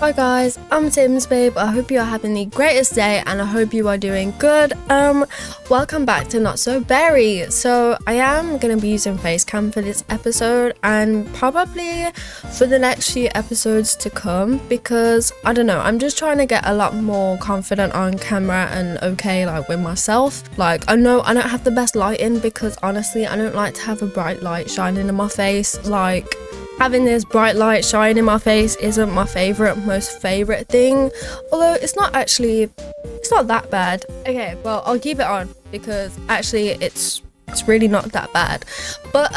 Hi guys, I'm Tim's babe. I hope you are having the greatest day and I hope you are doing good. Welcome back to Not So Berry. So I am going to be using face cam for this episode and probably for the next few episodes to come because I don't know, I'm just trying to get a lot more confident on camera and okay like with myself. Like I know I don't have the best lighting because honestly I don't like to have a bright light shining in my face. Like having this bright light shine in my face isn't my most favorite thing, although it's not that bad. Okay, well I'll keep it on because actually it's really not that bad. But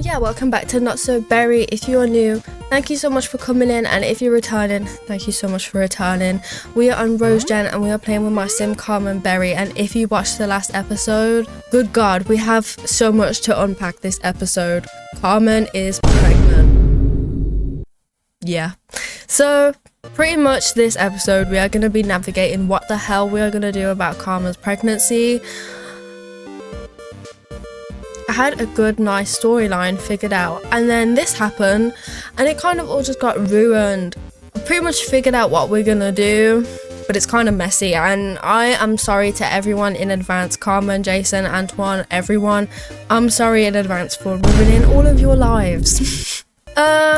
yeah, welcome back to Not So Berry. If you are new, thank you so much for coming in, and if you're returning, thank you so much for returning. We are on Rose Gen and we are playing with my sim Carmen Berry, and if you watched the last episode, good god, we have so much to unpack this episode. Carmen is pregnant. Yeah, so pretty much this episode we are going to be navigating what the hell we are going to do about Carmen's pregnancy. I had a good nice storyline figured out and then this happened and it kind of all just got ruined. I pretty much figured out what we're gonna do, but it's kind of messy and I am sorry to everyone in advance. Carmen, Jason, Antwon, everyone, I'm sorry in advance for ruining all of your lives.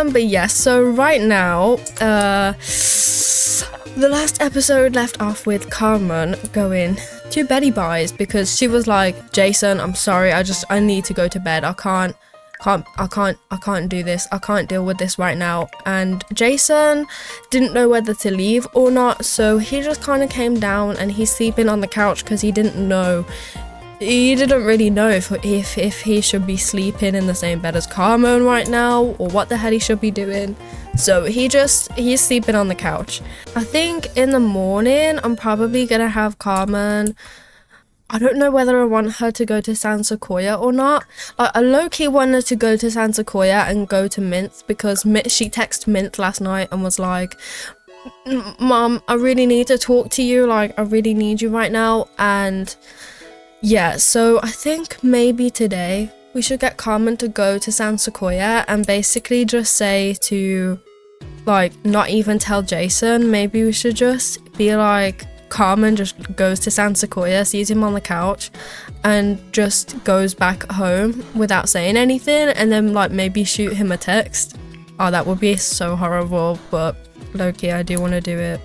But yes, so right now, the last episode left off with Carmen going to BERRYYY because she was like, Jason, I'm sorry, I need to go to bed. I can't do this. I can't deal with this right now. And Jason didn't know whether to leave or not, so he just kind of came down and he's sleeping on the couch because he didn't really know if he should be sleeping in the same bed as Carmen right now or what the hell he should be doing. So he's sleeping on the couch. I think in the morning I'm probably gonna have Carmen. I don't know whether I want her to go to San Sequoia or not. I low-key wanted to go to San Sequoia and go to Mynthe because she texted Mynthe last night and was like, Mom, I really need to talk to you, like I really need you right now. And yeah, so I think maybe today we should get Carmen to go to San Sequoia and basically just say to like not even tell Jason. Maybe we should just be like, Carmen just goes to San Sequoia, sees him on the couch and just goes back home without saying anything, and then like maybe shoot him a text. Oh, that would be so horrible, but low-key I do want to do it.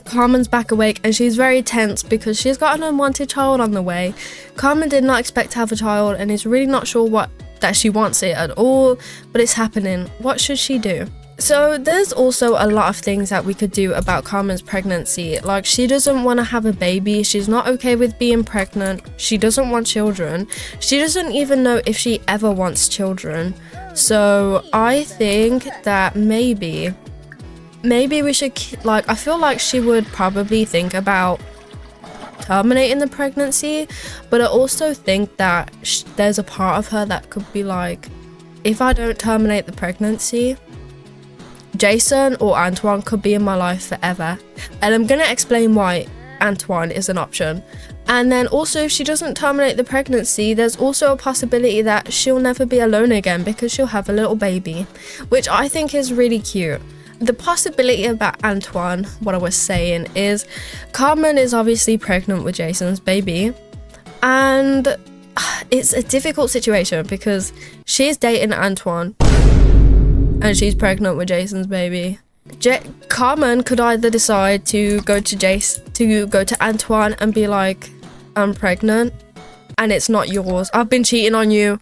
Carmen's back awake and she's very tense because she's got an unwanted child on the way. Carmen did not expect to have a child and is really not sure that she wants it at all, but it's happening. What should she do? So there's also a lot of things that we could do about Carmen's pregnancy. Like she doesn't want to have a baby, she's not okay with being pregnant, she doesn't want children, she doesn't even know if she ever wants children. So I think that maybe we should, like, I feel like she would probably think about terminating the pregnancy, but I also think that there's a part of her that could be like, if I don't terminate the pregnancy, Jason or Antwon could be in my life forever. And I'm gonna explain why Antwon is an option. And then also if she doesn't terminate the pregnancy, there's also a possibility that she'll never be alone again because she'll have a little baby, which I think is really cute. The possibility about Antwon, what I was saying is Carmen is obviously pregnant with Jason's baby and it's a difficult situation because she's dating Antwon and she's pregnant with Jason's baby. Carmen could either decide to go to Antwon and be like, I'm pregnant and it's not yours, I've been cheating on you.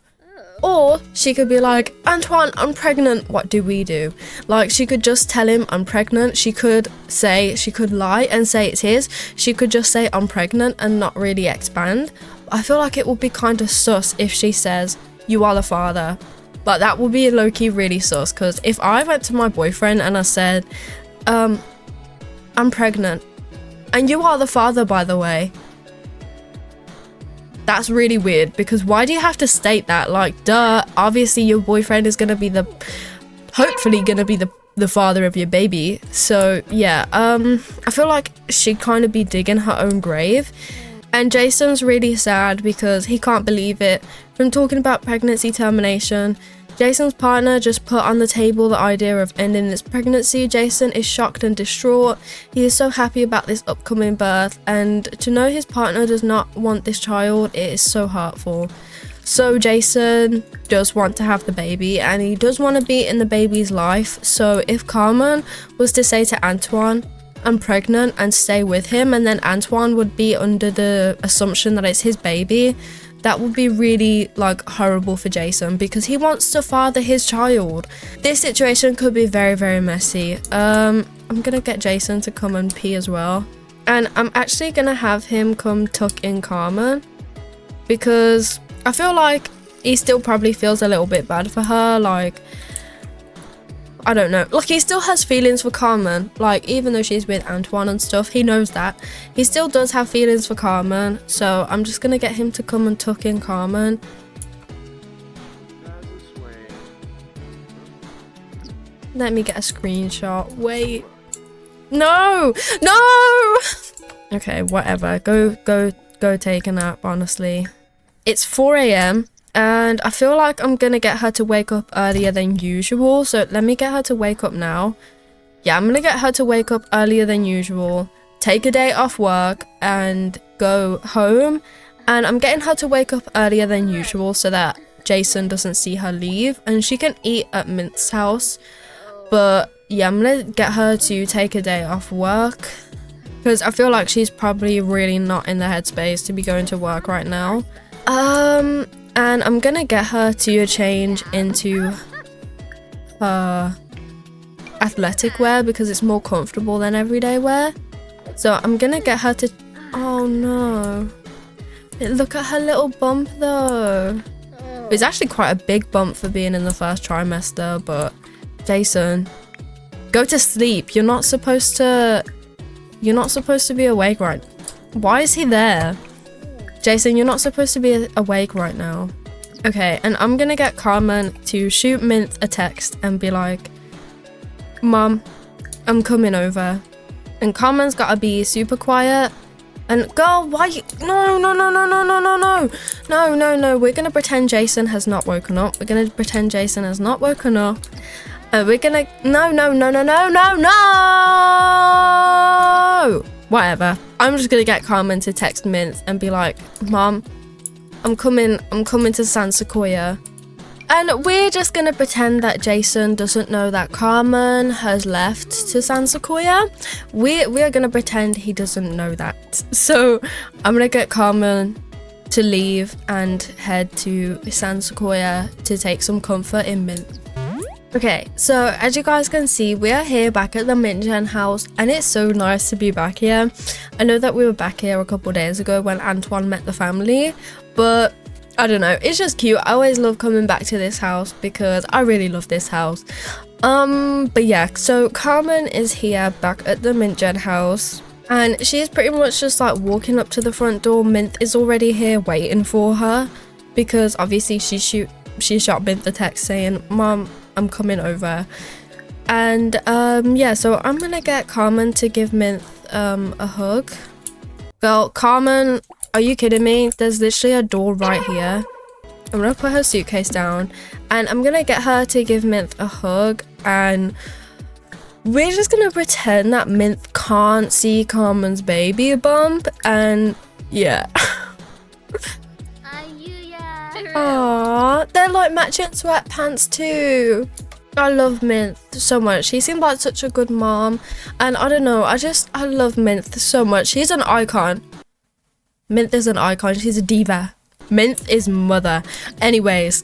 Or she could be like, Antwon, I'm pregnant, what do we do? Like she could just tell him I'm pregnant. She could lie and say it's his. She could just say I'm pregnant and not really expand. I feel like it would be kind of sus if she says you are the father. Like that would be low-key really sus, because if I went to my boyfriend and I said I'm pregnant and you are the father, by the way, that's really weird, because why do you have to state that? Like, duh, obviously your boyfriend is gonna be hopefully gonna be the father of your baby. So yeah, I feel like she'd kind of be digging her own grave. And Jason's really sad because he can't believe it. From talking about pregnancy termination Jason's partner just put on the table the idea of ending this pregnancy. Jason is shocked and distraught. He is so happy about this upcoming birth, and to know his partner does not want this child, it is so hurtful. So Jason does want to have the baby, and he does want to be in the baby's life. So if Carmen was to say to Antwon, I'm pregnant, and stay with him, and then Antwon would be under the assumption that it's his baby, that would be really like horrible for Jason, because he wants to father his child. This situation could be very, very messy. I'm gonna get Jason to come and pee as well, and I'm actually gonna have him come tuck in Carmen, because I feel like he still probably feels a little bit bad for her. Like, I don't know, like he still has feelings for Carmen, like even though she's with Antwon and stuff, he knows that. He still does have feelings for Carmen, so I'm just gonna get him to come and tuck in Carmen. Let me get a screenshot. Wait. No! No! Okay, whatever. Go take a nap, honestly. It's 4 AM. And I feel like I'm gonna get her to wake up earlier than usual, so let me get her to wake up now. Yeah, I'm gonna get her to wake up earlier than usual, take a day off work and go home, and I'm getting her to wake up earlier than usual so that Jason doesn't see her leave and she can eat at Minthe's house. But yeah, I'm gonna get her to take a day off work because I feel like she's probably really not in the headspace to be going to work right now. And I'm gonna get her to change into athletic wear because it's more comfortable than everyday wear. So I'm gonna get her to... Oh no. Look at her little bump though. It's actually quite a big bump for being in the first trimester, but Jason, go to sleep. You're not supposed to be awake right... Why is he there? Jason, you're not supposed to be awake right now. Okay, and I'm gonna get Carmen to shoot Mynthe a text and be like, Mom, I'm coming over. And Carmen's gotta be super quiet. And girl, why you... No. We're gonna pretend Jason has not woken up. We're gonna pretend Jason has not woken up. And we're gonna... No. Whatever. I'm just gonna get Carmen to text Mynthe and be like, Mom, I'm coming to San Sequoia. And we're just gonna pretend that Jason doesn't know that Carmen has left to San Sequoia. We are gonna pretend he doesn't know that. So I'm gonna get Carmen to leave and head to San Sequoia to take some comfort in Mynthe. Okay, so as you guys can see, we are here back at the mynthe house, and it's so nice to be back here. I know that we were back here a couple days ago when Antwon met the family, but I don't know, it's just cute. I always love coming back to this house because I really love this house. But yeah, so Carmen is here back at the mynthe house, and she's pretty much just like walking up to the front door. Mynthe is already here waiting for her because obviously she shot Mynthe a text saying, Mom, I'm coming over. And yeah, so I'm gonna get Carmen to give Mynthe a hug. Girl, Carmen, are you kidding me? There's literally a door right here. I'm gonna put her suitcase down and I'm gonna get her to give Mynthe a hug, and we're just gonna pretend that Mynthe can't see Carmen's baby bump. And yeah. Aww, they're like matching sweatpants too. I love Mynthe so much. She seemed like such a good mom, and I don't know, I love Mynthe so much. She's an icon. Mynthe is an icon. She's a diva. Mynthe is mother. Anyways.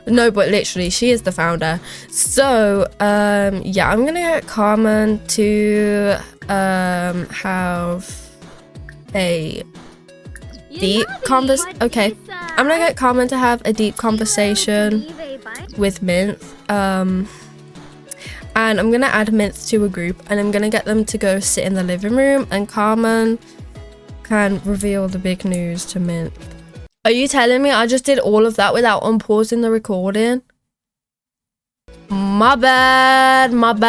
No, but literally she is the founder. So yeah, I'm gonna get Carmen to have a deep conversation. Okay, I'm gonna get Carmen to have a deep conversation with Mynthe, and I'm gonna add Mynthe to a group, and I'm gonna get them to go sit in the living room, and Carmen can reveal the big news to Mynthe. Are you telling me I just did all of that without unpausing the recording? My bad. I'm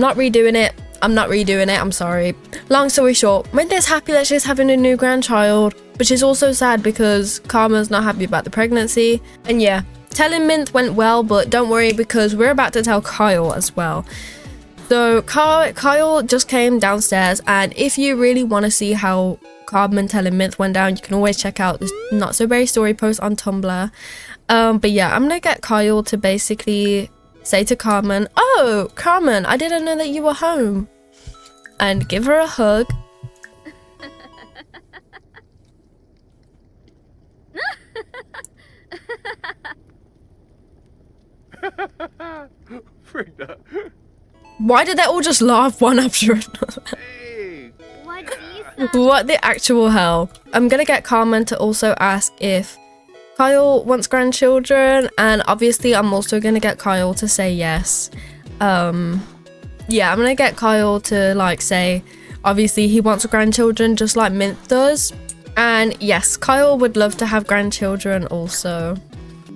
not redoing it. I'm sorry. Long story short, Mynthe is happy that she's having a new grandchild. but she's also sad because Karma's not happy about the pregnancy. And yeah, telling Mynthe went well, but don't worry because we're about to tell Kyle as well. So Kyle just came downstairs, and if you really want to see how Carmen telling Mynthe went down, you can always check out this Not So Berry story post on Tumblr. But yeah, I'm gonna get Kyle to basically say to Carmen, "Oh, Carmen, I didn't know that you were home," and give her a hug. Why did they all just laugh one after another? Hey. What the actual hell? I'm gonna get Carmen to also ask if Kyle wants grandchildren, and obviously I'm also gonna get Kyle to say yes. Yeah, I'm gonna get Kyle to like say obviously he wants grandchildren just like Mynthe does, and yes, Kyle would love to have grandchildren also.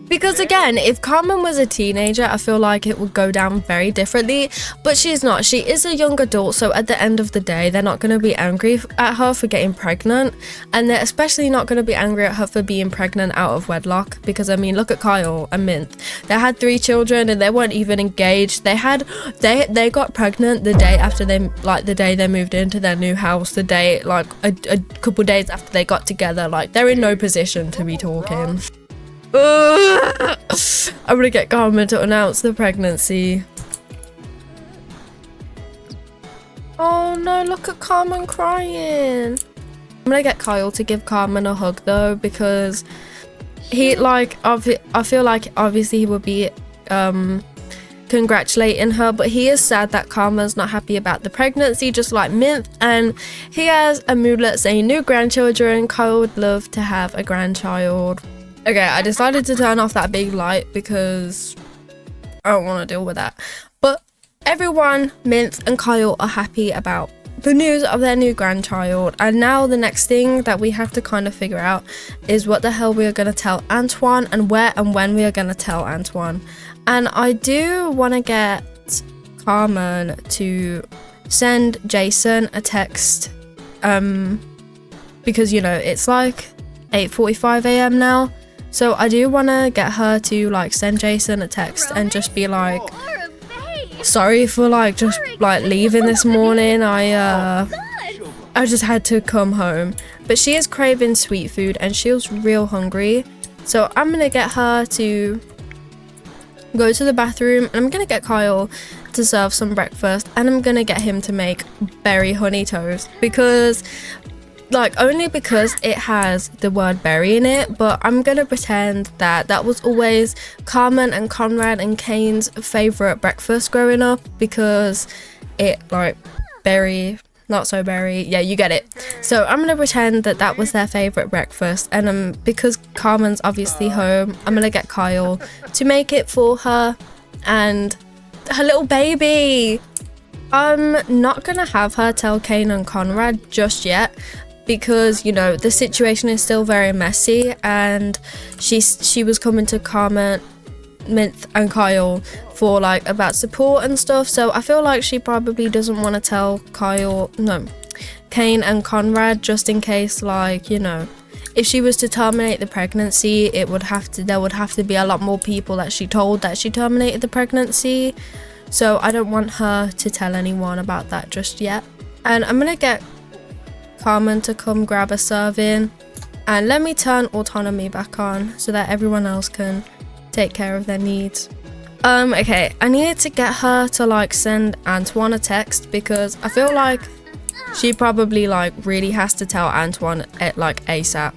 Because again, if Carmen was a teenager, I feel like it would go down very differently, but she's not. She is a young adult, so at the end of the day, they're not going to be angry at her for getting pregnant, and they're especially not going to be angry at her for being pregnant out of wedlock, because I mean, look at Kyle and Mynthe. They had 3 children and they weren't even engaged. They got pregnant the day after the day they moved into their new house, the day, like a couple days after they got together. Like, they're in no position to be talking. I'm gonna get Carmen to announce the pregnancy. Oh no, look at Carmen crying. I'm gonna get Kyle to give Carmen a hug though, because he I feel like obviously he would be congratulating her, but he is sad that Carmen's not happy about the pregnancy just like Mynthe, and he has a moodlet saying new grandchildren. Kyle would love to have a grandchild. Okay, I decided to turn off that big light because I don't want to deal with that. But everyone, Mynthe and Kyle, are happy about the news of their new grandchild. And now the next thing that we have to kind of figure out is what the hell we are going to tell Antwon, and where and when we are going to tell Antwon. And I do want to get Carmen to send Jason a text because, you know, it's like 8:45 a.m. now. So I do want to get her to like send Jason a text and just be like, sorry for like just like leaving this morning. I just had to come home. But she is craving sweet food and she was real hungry. So I'm gonna get her to go to the bathroom, and I'm gonna get Kyle to serve some breakfast, and I'm gonna get him to make berry honey toast, because only because it has the word berry in it. But I'm gonna pretend that that was always Carmen and Conrad and Kane's favorite breakfast growing up, because it berry, not so berry, yeah, you get it. So I'm gonna pretend that that was their favorite breakfast, and because Carmen's obviously home, I'm gonna get Kyle to make it for her and her little baby. I'm not gonna have her tell Kane and Conrad just yet, because, you know, the situation is still very messy, and she was coming to Carmen, Mynthe and Kyle for about support and stuff. So I feel like she probably doesn't want to tell Kane and Conrad, just in case, you know, if she was to terminate the pregnancy, there would have to be a lot more people that she told that she terminated the pregnancy. So I don't want her to tell anyone about that just yet. And I'm gonna get Carmen to come grab a serving, and let me turn autonomy back on so that everyone else can take care of their needs. Okay, I needed to get her to send Antwon a text, because I feel like she probably really has to tell Antwon at ASAP.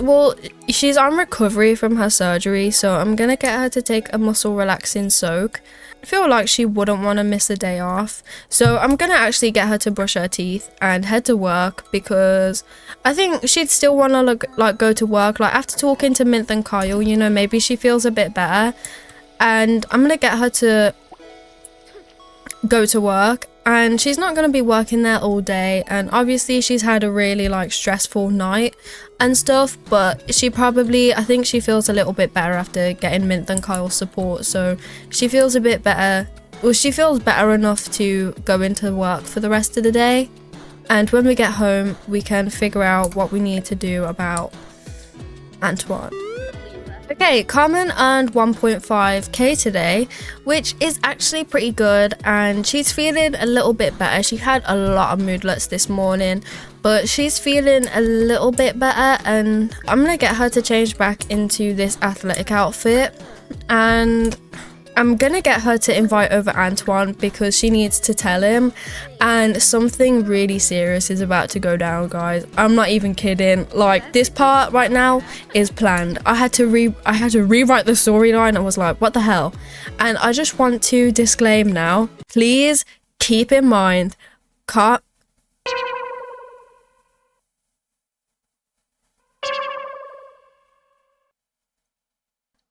Well, she's on recovery from her surgery, so I'm gonna get her to take a muscle relaxing soak. I feel like she wouldn't want to miss a day off, so I'm gonna actually get her to brush her teeth and head to work, because I think she'd still want to go to work. After talking to Mynthe and Kyle, you know, maybe she feels a bit better, and I'm gonna get her to go to work. And she's not going to be working there all day, and obviously she's had a really stressful night and stuff, but I think she feels a little bit better after getting Mynthe and Kyle's support, so she feels a bit better. Well, she feels better enough to go into work for the rest of the day. And when we get home, we can figure out what we need to do about Antwon. Okay, Carmen earned 1.5k today, which is actually pretty good, and she's feeling a little bit better. She had a lot of moodlets this morning, but she's feeling a little bit better, and I'm gonna get her to change back into this athletic outfit, and I'm gonna get her to invite over Antwon because she needs to tell him, and something really serious is about to go down, guys. I'm not even kidding. Like, this part right now is planned. I had to rewrite the storyline. I was like, what the hell? And I just want to disclaim now, please keep in mind,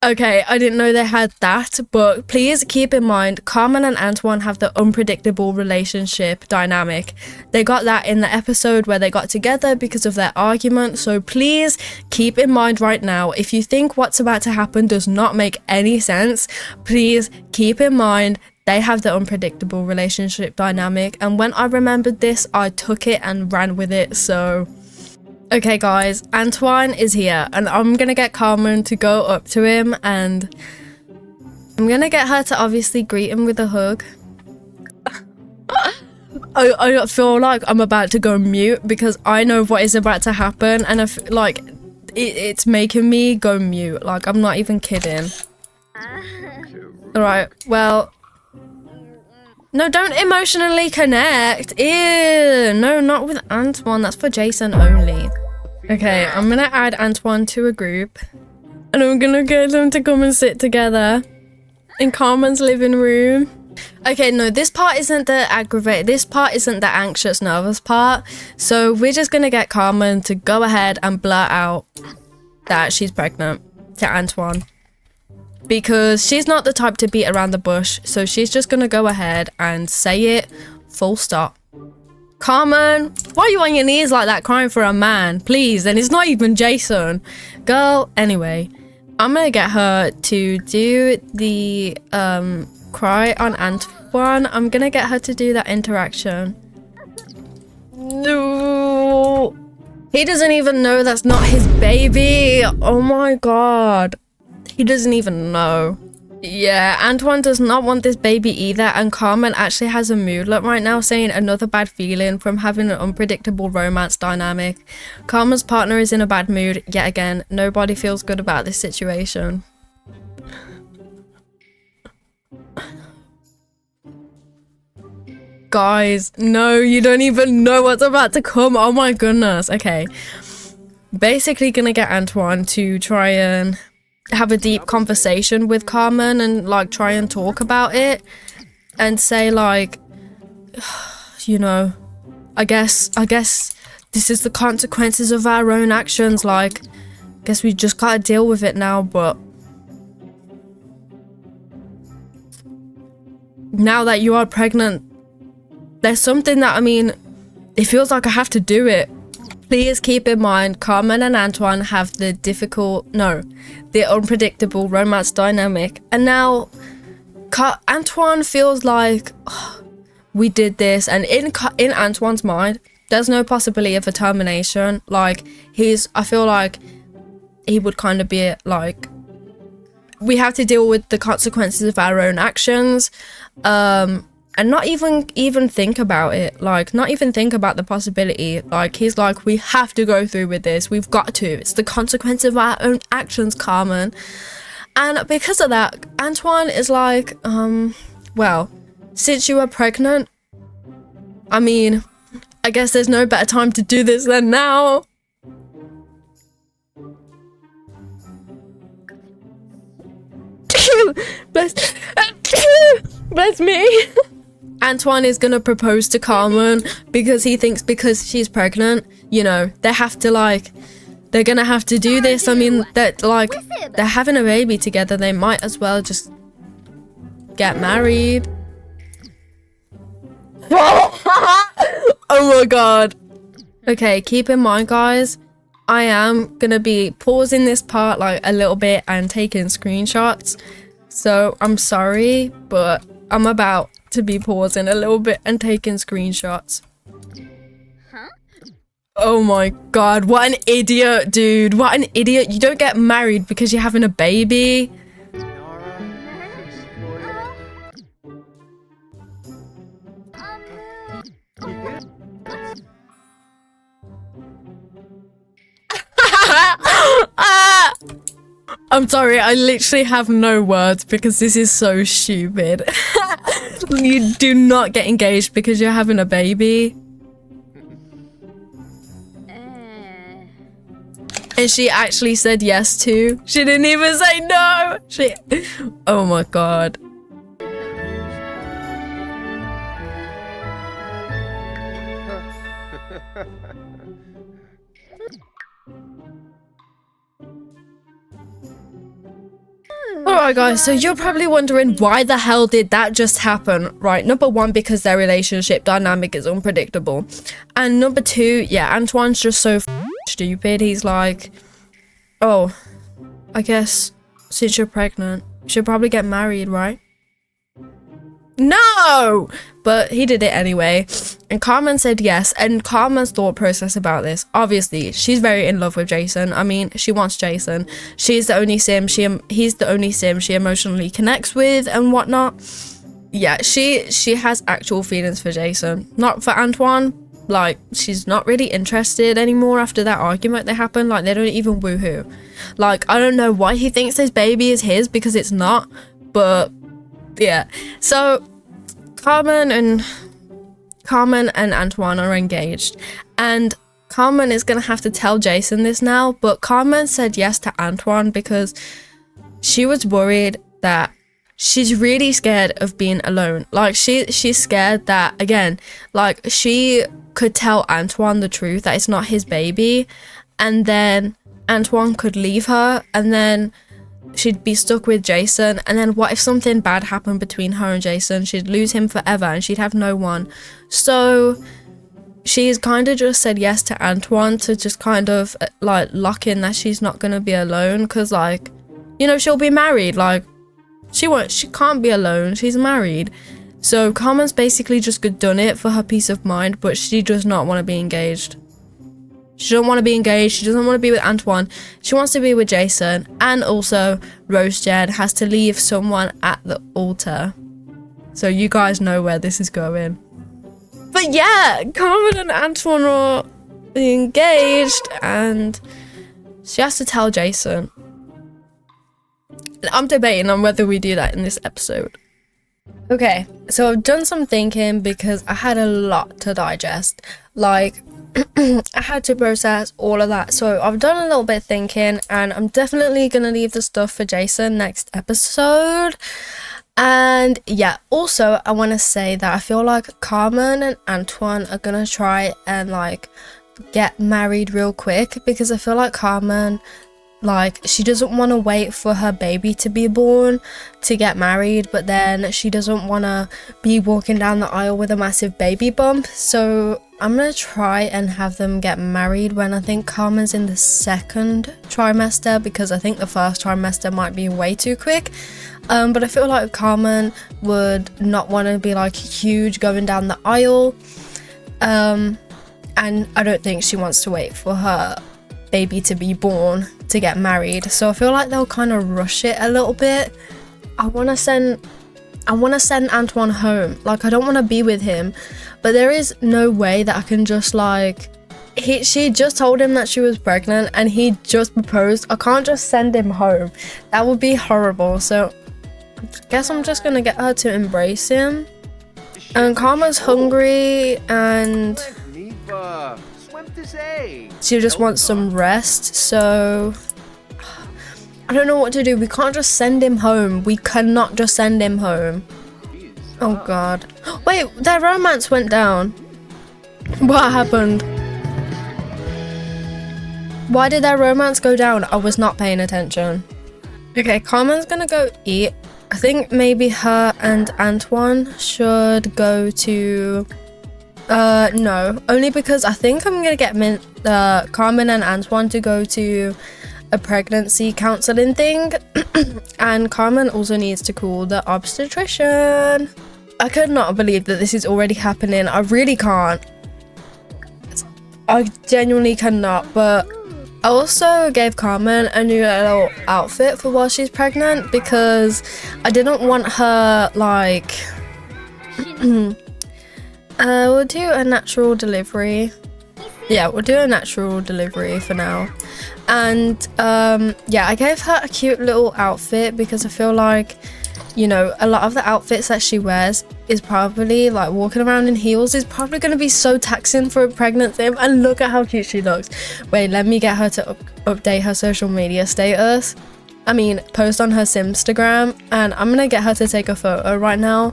Okay, I didn't know they had that, but please keep in mind, Carmen and Antwon have the unpredictable relationship dynamic. They got that in the episode where they got together because of their argument, so please keep in mind right now, if you think what's about to happen does not make any sense, please keep in mind they have the unpredictable relationship dynamic, and when I remembered this, I took it and ran with it, so... Okay guys, Antwon is here, and I'm gonna get Carmen to go up to him, and I'm gonna get her to obviously greet him with a hug. I feel like I'm about to go mute because I know what is about to happen, and I feel like it's making me go mute. Like, I'm not even kidding. Alright, well... No, don't emotionally connect. Ew, no, not with Antwon. That's for Jason only. Okay, I'm gonna add Antwon to a group, and I'm gonna get them to come and sit together in Carmen's living room. Okay, no, this part isn't the this part isn't the anxious, nervous part. So we're just gonna get Carmen to go ahead and blurt out that she's pregnant to Antwon. Because she's not the type to beat around the bush, so she's just gonna go ahead and say it, full stop. Carmen, why are you on your knees like that crying for a man? Please, and it's not even Jason. Girl, anyway, I'm gonna get her to do the cry on Antwon. I'm gonna get her to do that interaction. No, he doesn't even know that's not his baby. Oh my god. He doesn't even know. Yeah, Antwon does not want this baby either, and Carmen actually has a moodlet right now saying another bad feeling from having an unpredictable romance dynamic. Carmen's partner is in a bad mood yet again. Nobody feels good about this situation. Guys, no, you don't even know what's about to come. Oh my goodness. Okay. Basically gonna get Antwon to try and have a deep conversation with Carmen and like try and talk about it and say like, you know, I guess this is the consequences of our own actions, like guess we just gotta deal with it now, but now that you are pregnant, there's something that, I mean, it feels like I have to do it. Please keep in mind, Carmen and Antwon have the the unpredictable romance dynamic. And now, Antwon feels like, oh, we did this. And in Antwon's mind, there's no possibility of a termination. Like, I feel like he would kind of be like, we have to deal with the consequences of our own actions. And not even think about it, like not even think about the possibility. Like he's like, we have to go through with this, we've got to, it's the consequence of our own actions, Carmen. And because of that, Antwon is like, well, since you are pregnant, I mean, I guess there's no better time to do this than now. Bless me. Antwon is gonna propose to Carmen because he thinks because she's pregnant, you know, they have to like, they're gonna have to do this. I mean, that like, they're having a baby together, they might as well just get married. Oh my god. Okay, keep in mind guys, I am gonna be pausing this part like a little bit and taking screenshots. So I'm sorry, but I'm about to be pausing a little bit and taking screenshots. Oh my god, what an idiot, dude. What an idiot. You don't get married because you're having a baby. Ah! I'm sorry, I literally have no words because this is so stupid. You do not get engaged because you're having a baby. And she actually said yes too. She didn't even say no. Oh my god. Alright guys, so you're probably wondering why the hell did that just happen, right? Number one, because their relationship dynamic is unpredictable. And number two, yeah, Antwon's just so stupid. He's like, oh, I guess since you're pregnant, you should probably get married, right? No! But he did it anyway. And Carmen said yes. And Carmen's thought process about this, obviously, she's very in love with Jason. I mean, she wants Jason. She's the only sim he's the only sim she emotionally connects with and whatnot. Yeah, she has actual feelings for Jason. Not for Antwon. Like, she's not really interested anymore after that argument that happened. Like, they don't even woohoo. Like, I don't know why he thinks this baby is his, because it's not. But yeah, so Carmen and Antwon are engaged, and Carmen is gonna have to tell Jason this now, but Carmen said yes to Antwon because she was worried that she's really scared of being alone. Like, she's scared that, again, like, she could tell Antwon the truth that it's not his baby, and then Antwon could leave her, and then she'd be stuck with Jason, and then what if something bad happened between her and Jason? She'd lose him forever and she'd have no one. So she's kind of just said yes to Antwon to just kind of like lock in that she's not gonna be alone, because, like, you know, she'll be married. Like, she can't be alone, she's married. So Carmen's basically just done it for her peace of mind, but she does not want to be engaged. She doesn't want to be engaged. She doesn't want to be with Antwon. She wants to be with Jason. And also, Sched has to leave someone at the altar. So you guys know where this is going. But yeah, Carmen and Antwon are engaged, and she has to tell Jason. I'm debating on whether we do that in this episode. Okay, so I've done some thinking because I had a lot to digest. Like, I had to process all of that, so I've done a little bit of thinking, and I'm definitely gonna leave the stuff for Jason next episode. And yeah, also I want to say that I feel like Carmen and Antwon are gonna try and like get married real quick, because I feel like Carmen, like, she doesn't want to wait for her baby to be born to get married, but then she doesn't want to be walking down the aisle with a massive baby bump. So I'm gonna try and have them get married when I think Carmen's in the second trimester, because I think the first trimester might be way too quick. But I feel like Carmen would not want to be like huge going down the aisle, and I don't think she wants to wait for her baby to be born to get married. So I feel like they'll kind of rush it a little bit. I want to send Antwon home. Like, I don't want to be with him, but there is no way that I can just like, she just told him that she was pregnant and he just proposed. I can't just send him home. That would be horrible. So I guess I'm just gonna get her to embrace him. And Karma's hungry and she just wants some rest, so I don't know what to do. We can't just send him home. We cannot just send him home. Oh god. Wait, their romance went down. What happened? Why did their romance go down? I was not paying attention. Okay, Carmen's gonna go eat. I think maybe her and Antwon should go to... no. Only because I think I'm gonna get Carmen and Antwon to go to a pregnancy counseling thing. And Carmen also needs to call the obstetrician. I could not believe that this is already happening. I really can't. I genuinely cannot. But I also gave Carmen a new little outfit for while she's pregnant because I didn't want her like we'll do a natural delivery. Yeah, we'll do a natural delivery for now. And yeah, I gave her a cute little outfit because I feel like, you know, a lot of the outfits that she wears is probably like walking around in heels is probably going to be so taxing for a pregnancy. And look at how cute she looks. Wait, let me get her to update her social media status. I mean, post on her Simstagram, and I'm gonna get her to take a photo right now.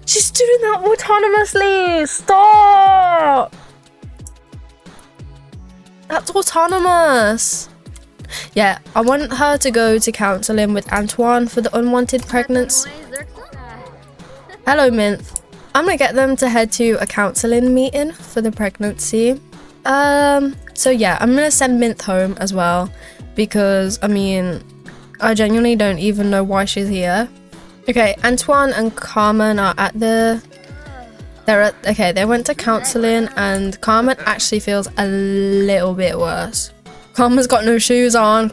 She's doing that autonomously! Stop! That's autonomous! Yeah, I want her to go to counselling with Antwon for the unwanted pregnancy. Hello, Mynthe. I'm gonna get them to head to a counselling meeting for the pregnancy. So yeah, I'm gonna send Mynthe home as well because, I mean, I genuinely don't even know why she's here. Okay, Antwon and Carmen are at the... okay, they went to counselling and Carmen actually feels a little bit worse. Carmen's got no shoes on.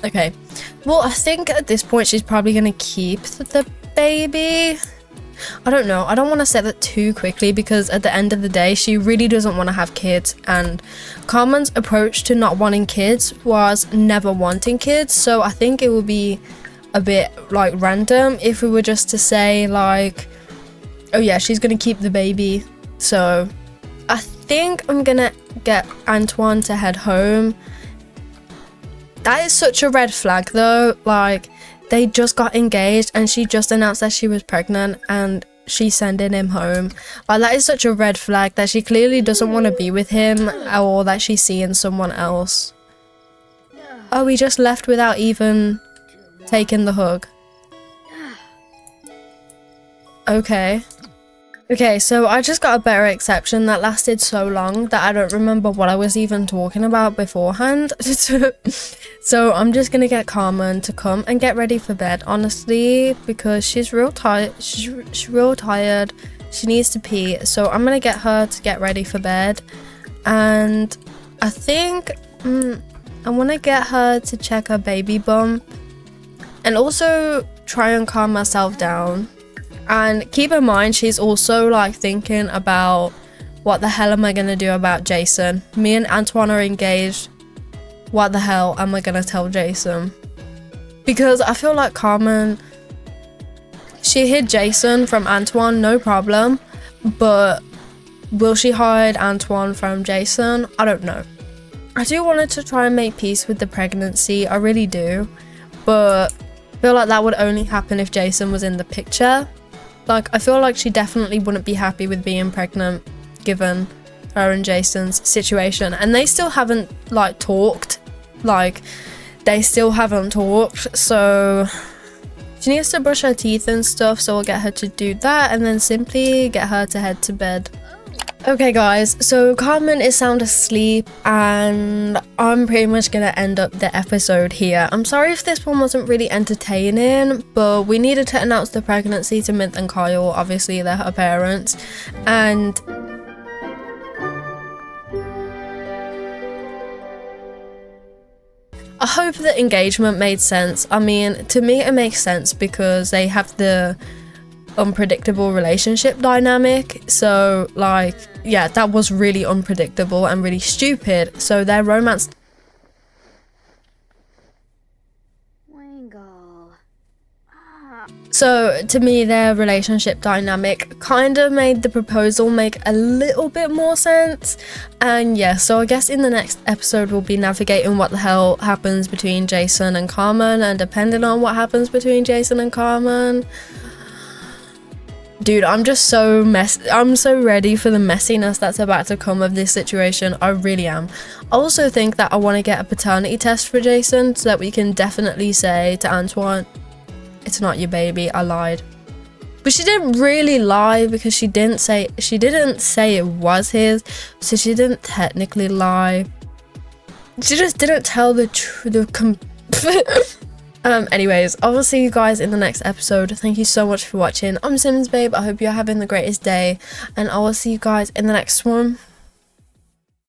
Okay, well, I think at this point she's probably gonna keep the baby. I don't know. I don't want to say that too quickly because at the end of the day, she really doesn't want to have kids. And Carmen's approach to not wanting kids was never wanting kids. So I think it would be a bit like random if we were just to say like, oh yeah, she's gonna keep the baby. So I think I'm gonna get Antwon to head home. That is such a red flag though. Like, they just got engaged and she just announced that she was pregnant and she's sending him home. Like, that is such a red flag that she clearly doesn't want to be with him or that she's seeing someone else. Oh, we just left without even taking the hug. Okay. Okay, so I just got a better exception that lasted so long that I don't remember what I was even talking about beforehand. So I'm just gonna get Carmen to come and get ready for bed, honestly, because she's real tired. She's real tired. She needs to pee. So I'm gonna get her to get ready for bed. And I think I wanna get her to check her baby bump and also try and calm myself down. And keep in mind, she's also like thinking about what the hell am I gonna do about Jason? Me and Antwon are engaged. What the hell am I gonna tell Jason? Because I feel like Carmen, she hid Jason from Antwon, no problem. But will she hide Antwon from Jason? I don't know. I do want her to try and make peace with the pregnancy, I really do. But I feel like that would only happen if Jason was in the picture. Like, I feel like she definitely wouldn't be happy with being pregnant given her and Jason's situation. And they still haven't, like, talked. Like, they still haven't talked. So she needs to brush her teeth and stuff. So we'll get her to do that and then simply get her to head to bed. Okay guys, so Carmen is sound asleep and I'm pretty much gonna end up the episode here. I'm sorry if this one wasn't really entertaining, but we needed to announce the pregnancy to Mynthe and Kyle. Obviously they're her parents, and I hope the engagement made sense. I mean, to me it makes sense because they have the unpredictable relationship dynamic. So like, yeah, that was really unpredictable and really stupid. So their romance, so to me their relationship dynamic kind of made the proposal make a little bit more sense. And yeah, so I guess in the next episode we'll be navigating what the hell happens between Jason and Carmen, and depending on what happens between Jason and Carmen, dude, I'm just so I'm so ready for the messiness that's about to come of this situation. I really am. I also think that I want to get a paternity test for Jason so that we can definitely say to Antwon, it's not your baby, I lied. But she didn't really lie because she didn't say it was his, so she didn't technically lie. She just didn't tell the Anyways, I will see you guys in the next episode. Thank you so much for watching. I'm Sims Babe. I hope you're having the greatest day, and I will see you guys in the next one.